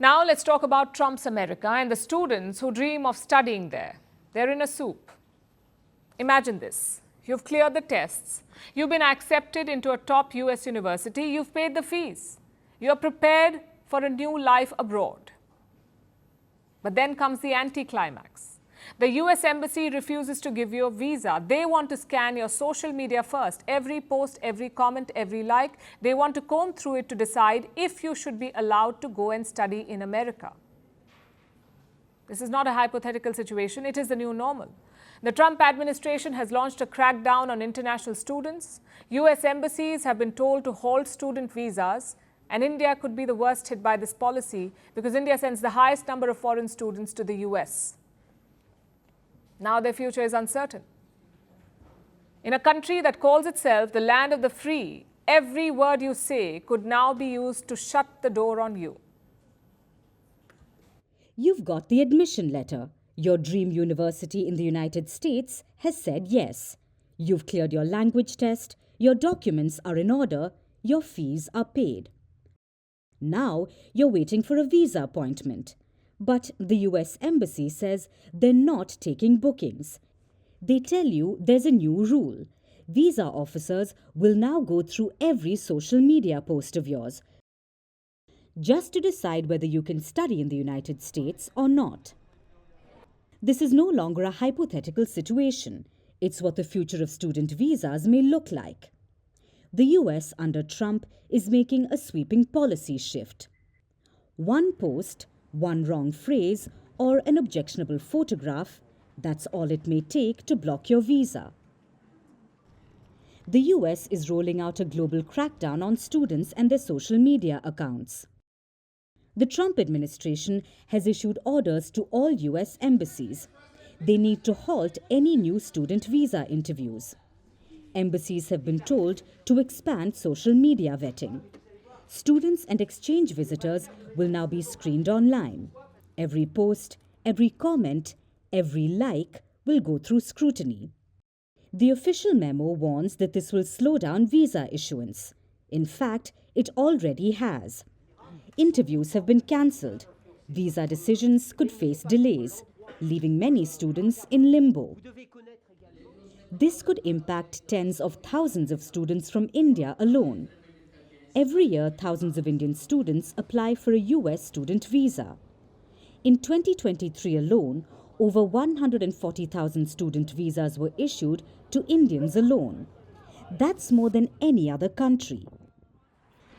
Now let's talk about Trump's America and the students who dream of studying there. They're in a soup. Imagine this. You've cleared the tests. You've been accepted into a top US university. You've paid the fees. You're prepared for a new life abroad. But then comes the anticlimax. The US Embassy refuses to give you a visa. They want to scan your social media first. Every post, every comment, every like. They want to comb through it to decide if you should be allowed to go and study in America. This is not a hypothetical situation. It is the new normal. The Trump administration has launched a crackdown on international students. US embassies have been told to halt student visas. And India could be the worst hit by this policy because India sends the highest number of foreign students to the US. Now their future is uncertain. In a country that calls itself the land of the free, every word you say could now be used to shut the door on you. You've got the admission letter. Your dream university in the United States has said yes. You've cleared your language test, your documents are in order, your fees are paid. Now you're waiting for a visa appointment. But the US Embassy says they're not taking bookings. They tell you there's a new rule. Visa officers will now go through every social media post of yours just to decide whether you can study in the United States or not. This is no longer a hypothetical situation. It's what the future of student visas may look like. The US under Trump is making a sweeping policy shift. One post, one wrong phrase, or an objectionable photograph, that's all it may take to block your visa. The US is rolling out a global crackdown on students and their social media accounts. The Trump administration has issued orders to all US embassies. They need to halt any new student visa interviews. Embassies have been told to expand social media vetting. Students and exchange visitors will now be screened online. Every post, every comment, every like will go through scrutiny. The official memo warns that this will slow down visa issuance. In fact, it already has. Interviews have been cancelled. Visa decisions could face delays, leaving many students in limbo. This could impact tens of thousands of students from India alone. Every year, thousands of Indian students apply for a US student visa. In 2023 alone, over 140,000 student visas were issued to Indians alone. That's more than any other country.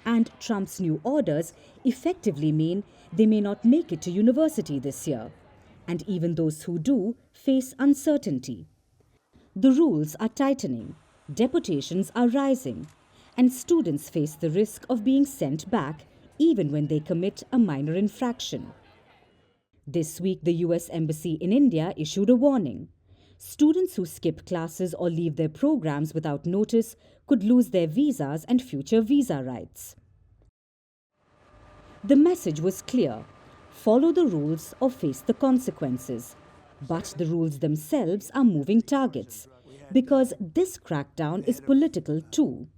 And Trump's new orders effectively mean they may not make it to university this year. And even those who do face uncertainty. The rules are tightening, deportations are rising, and students face the risk of being sent back even when they commit a minor infraction. This week, the US Embassy in India issued a warning. Students who skip classes or leave their programs without notice could lose their visas and future visa rights. The message was clear: follow the rules or face the consequences. But the rules themselves are moving targets, because this crackdown is political too.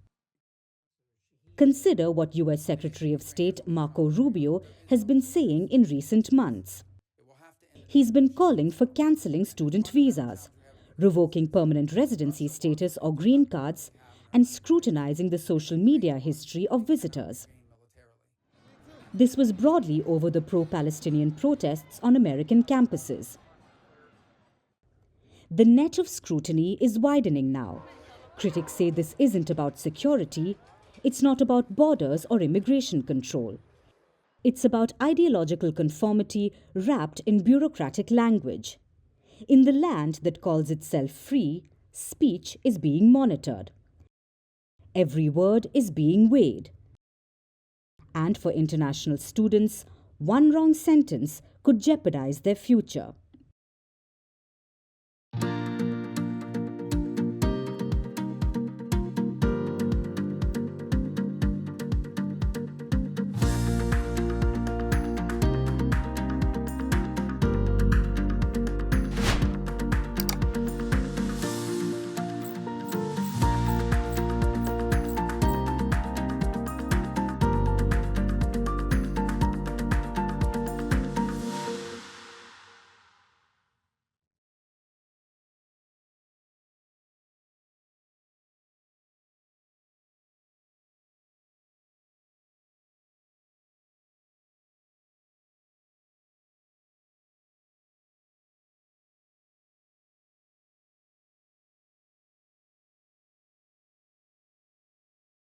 Consider what US Secretary of State Marco Rubio has been saying in recent months. He's been calling for cancelling student visas, revoking permanent residency status or green cards, and scrutinizing the social media history of visitors. This was broadly over the pro-Palestinian protests on American campuses. The net of scrutiny is widening now. Critics say this isn't about security, it's not about borders or immigration control. It's about ideological conformity wrapped in bureaucratic language. In the land that calls itself free, speech is being monitored. Every word is being weighed. And for international students, one wrong sentence could jeopardize their future.